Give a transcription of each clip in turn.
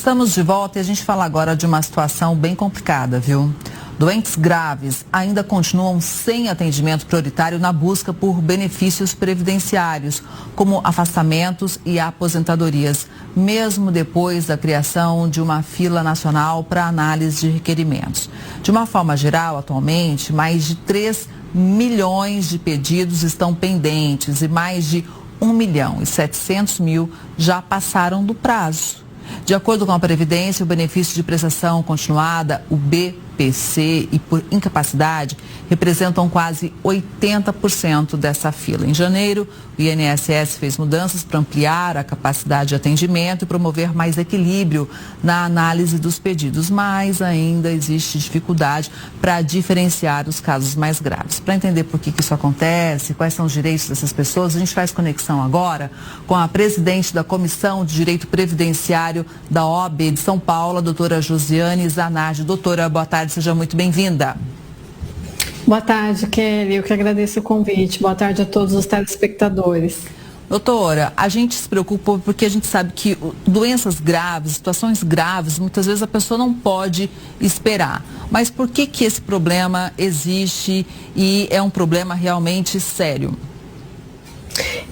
Estamos de volta e a gente fala agora de uma situação bem complicada, viu? Doentes graves ainda continuam sem atendimento prioritário na busca por benefícios previdenciários, como afastamentos e aposentadorias, mesmo depois da criação de uma fila nacional para análise de requerimentos. De uma forma geral, atualmente, mais de 3 milhões de pedidos estão pendentes e mais de 1.700.000 já passaram do prazo. De acordo com a Previdência, o benefício de prestação continuada, o BPC, e por incapacidade, representam quase 80% dessa fila. Em janeiro, o INSS fez mudanças para ampliar a capacidade de atendimento e promover mais equilíbrio na análise dos pedidos, mas ainda existe dificuldade para diferenciar os casos mais graves. Para entender por que isso acontece, quais são os direitos dessas pessoas, a gente faz conexão agora com a presidente da Comissão de Direito Previdenciário da OAB de São Paulo, a doutora Josiane Zanardi. Doutora, boa tarde, seja muito bem-vinda. Boa tarde, Kelly. Eu que agradeço o convite. Boa tarde a todos os telespectadores. Doutora, a gente se preocupa porque a gente sabe que doenças graves, situações graves, muitas vezes a pessoa não pode esperar. Mas por que esse problema existe e é um problema realmente sério?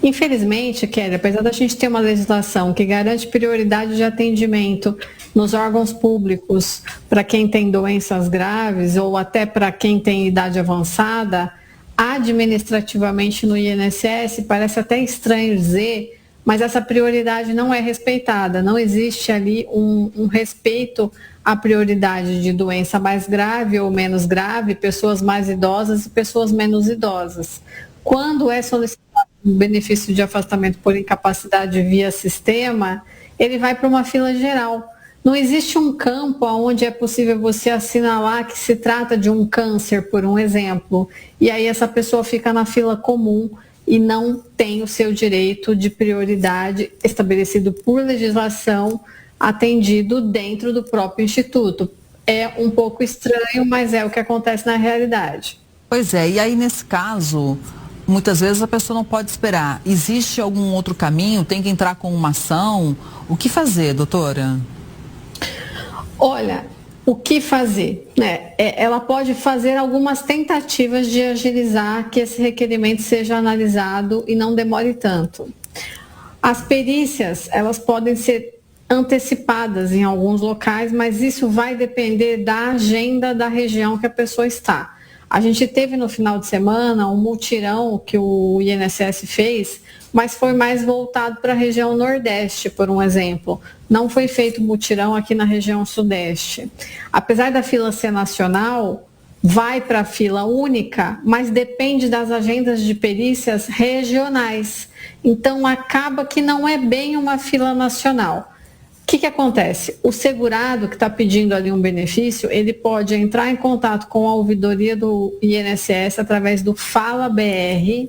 Infelizmente, Kelly, apesar da gente ter uma legislação que garante prioridade de atendimento nos órgãos públicos para quem tem doenças graves ou até para quem tem idade avançada, administrativamente no INSS, parece até estranho dizer, mas essa prioridade não é respeitada. Não existe ali um respeito à prioridade de doença mais grave ou menos grave, pessoas mais idosas e pessoas menos idosas. Quando é solicitado um benefício de afastamento por incapacidade via sistema, ele vai para uma fila geral. Não existe um campo onde é possível você assinalar que se trata de um câncer, por um exemplo, e aí essa pessoa fica na fila comum e não tem o seu direito de prioridade estabelecido por legislação atendido dentro do próprio instituto. É um pouco estranho, mas é o que acontece na realidade. Pois é, e aí nesse caso, muitas vezes a pessoa não pode esperar. Existe algum outro caminho? Tem que entrar com uma ação? O que fazer, doutora? Olha, o que fazer? Ela pode fazer algumas tentativas de agilizar que esse requerimento seja analisado e não demore tanto. As perícias, elas podem ser antecipadas em alguns locais, mas isso vai depender da agenda da região que a pessoa está. A gente teve no final de semana um mutirão que o INSS fez, mas foi mais voltado para a região Nordeste, por um exemplo. Não foi feito mutirão aqui na região Sudeste. Apesar da fila ser nacional, vai para a fila única, mas depende das agendas de perícias regionais. Então, acaba que não é bem uma fila nacional. O que acontece? O segurado que está pedindo ali um benefício, ele pode entrar em contato com a ouvidoria do INSS através do Fala BR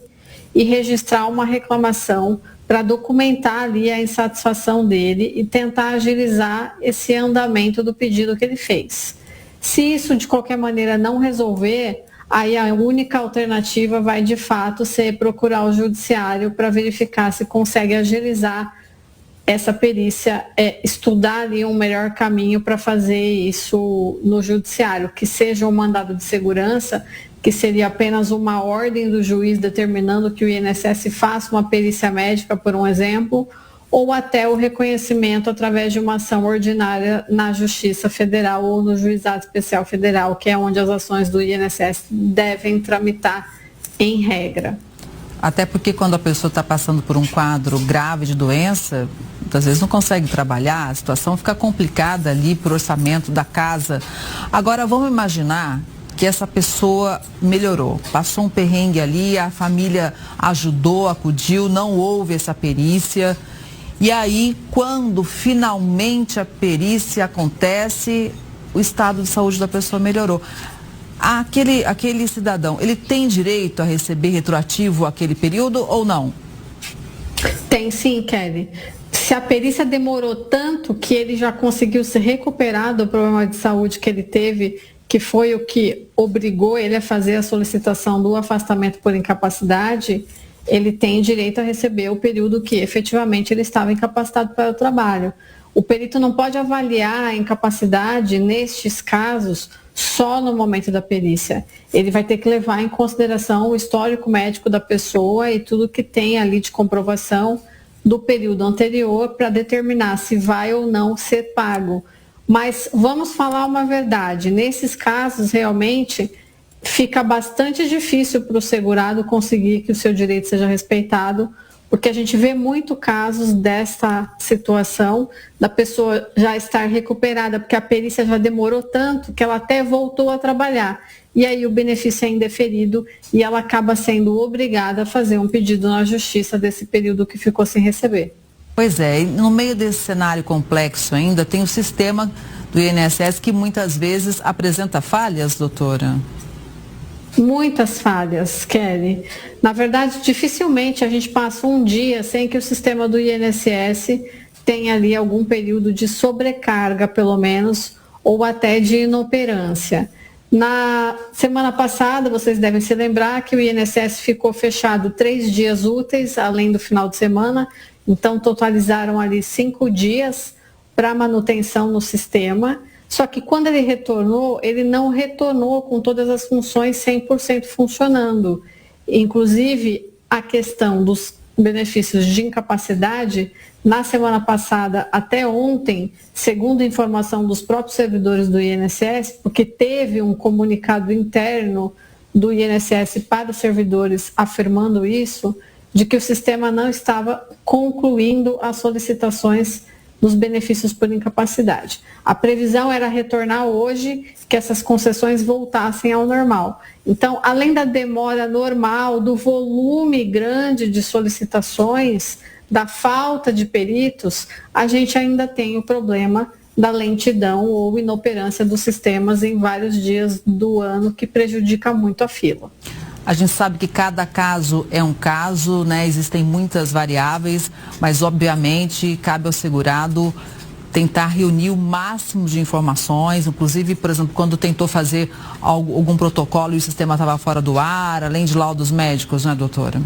e registrar uma reclamação para documentar ali a insatisfação dele e tentar agilizar esse andamento do pedido que ele fez. Se isso de qualquer maneira não resolver, aí a única alternativa vai de fato ser procurar o judiciário para verificar se consegue agilizar essa perícia, estudar ali um melhor caminho para fazer isso no judiciário, que seja um mandado de segurança, que seria apenas uma ordem do juiz determinando que o INSS faça uma perícia médica, por um exemplo, ou até o reconhecimento através de uma ação ordinária na Justiça Federal ou no Juizado Especial Federal, que é onde as ações do INSS devem tramitar em regra. Até porque quando a pessoa está passando por um quadro grave de doença, muitas vezes não consegue trabalhar, a situação fica complicada ali para o orçamento da casa. Agora, vamos imaginar que essa pessoa melhorou, passou um perrengue ali, a família ajudou, acudiu, não houve essa perícia. E aí, quando finalmente a perícia acontece, o estado de saúde da pessoa melhorou. Aquele cidadão, ele tem direito a receber retroativo aquele período ou não? Tem sim, Kelly. Se a perícia demorou tanto que ele já conseguiu se recuperar do problema de saúde que ele teve, que foi o que obrigou ele a fazer a solicitação do afastamento por incapacidade, ele tem direito a receber o período que efetivamente ele estava incapacitado para o trabalho. O perito não pode avaliar a incapacidade nestes casos só no momento da perícia. Ele vai ter que levar em consideração o histórico médico da pessoa e tudo que tem ali de comprovação do período anterior para determinar se vai ou não ser pago. Mas vamos falar uma verdade, nesses casos realmente fica bastante difícil para o segurado conseguir que o seu direito seja respeitado, porque a gente vê muito casos dessa situação, da pessoa já estar recuperada, porque a perícia já demorou tanto que ela até voltou a trabalhar. E aí o benefício é indeferido e ela acaba sendo obrigada a fazer um pedido na justiça desse período que ficou sem receber. Pois é, e no meio desse cenário complexo ainda tem o sistema do INSS que muitas vezes apresenta falhas, doutora? Muitas falhas, Kelly. Na verdade, dificilmente a gente passa um dia sem que o sistema do INSS tenha ali algum período de sobrecarga, pelo menos, ou até de inoperância. Na semana passada, vocês devem se lembrar que o INSS ficou fechado 3 dias úteis, além do final de semana, então totalizaram ali 5 dias para manutenção no sistema. Só que quando ele retornou, ele não retornou com todas as funções 100% funcionando. Inclusive, a questão dos benefícios de incapacidade, na semana passada até ontem, segundo informação dos próprios servidores do INSS, porque teve um comunicado interno do INSS para os servidores afirmando isso, de que o sistema não estava concluindo as solicitações dos benefícios por incapacidade. A previsão era retornar hoje, que essas concessões voltassem ao normal. Então, além da demora normal, do volume grande de solicitações, da falta de peritos, a gente ainda tem o problema da lentidão ou inoperância dos sistemas em vários dias do ano, que prejudica muito a fila. A gente sabe que cada caso é um caso, né? Existem muitas variáveis, mas obviamente cabe ao segurado tentar reunir o máximo de informações, inclusive, por exemplo, quando tentou fazer algum protocolo e o sistema estava fora do ar, além de laudos médicos, né, doutora?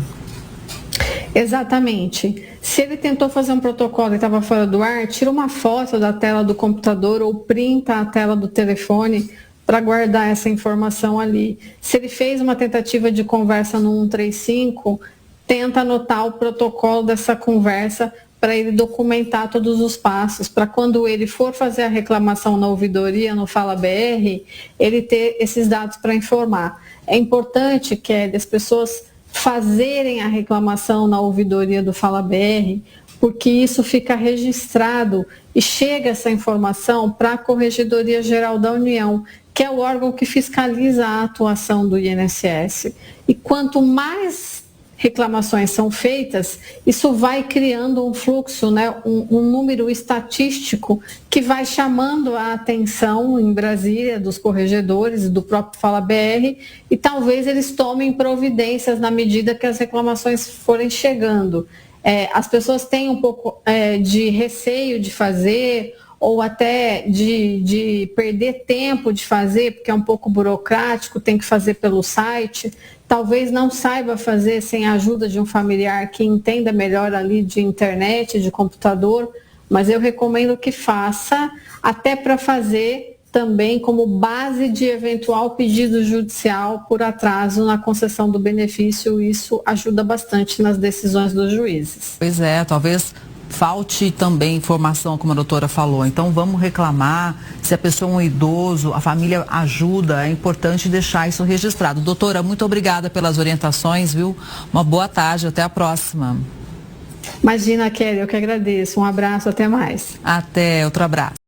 Exatamente. Se ele tentou fazer um protocolo e estava fora do ar, tira uma foto da tela do computador ou printa a tela do telefone para guardar essa informação ali. Se ele fez uma tentativa de conversa no 135, tenta anotar o protocolo dessa conversa para ele documentar todos os passos, para quando ele for fazer a reclamação na ouvidoria, no Fala BR, ele ter esses dados para informar. É importante que as pessoas fazerem a reclamação na ouvidoria do Fala BR, porque isso fica registrado e chega essa informação para a Corregedoria Geral da União, que é o órgão que fiscaliza a atuação do INSS. E quanto mais reclamações são feitas, isso vai criando um fluxo, né, um número estatístico que vai chamando a atenção em Brasília dos corregedores, do próprio Fala BR, e talvez eles tomem providências na medida que as reclamações forem chegando. As pessoas têm um pouco de receio de fazer, ou até de perder tempo de fazer, porque é um pouco burocrático, tem que fazer pelo site, talvez não saiba fazer sem a ajuda de um familiar que entenda melhor ali de internet, de computador, mas eu recomendo que faça, até para fazer também como base de eventual pedido judicial por atraso na concessão do benefício. Isso ajuda bastante nas decisões dos juízes. Pois é, talvez falte também informação, como a doutora falou. Então vamos reclamar, se a pessoa é um idoso, a família ajuda, é importante deixar isso registrado. Doutora, muito obrigada pelas orientações, viu? Uma boa tarde, até a próxima. Imagina, Kelly, eu que agradeço. Um abraço, até mais. Até, outro abraço.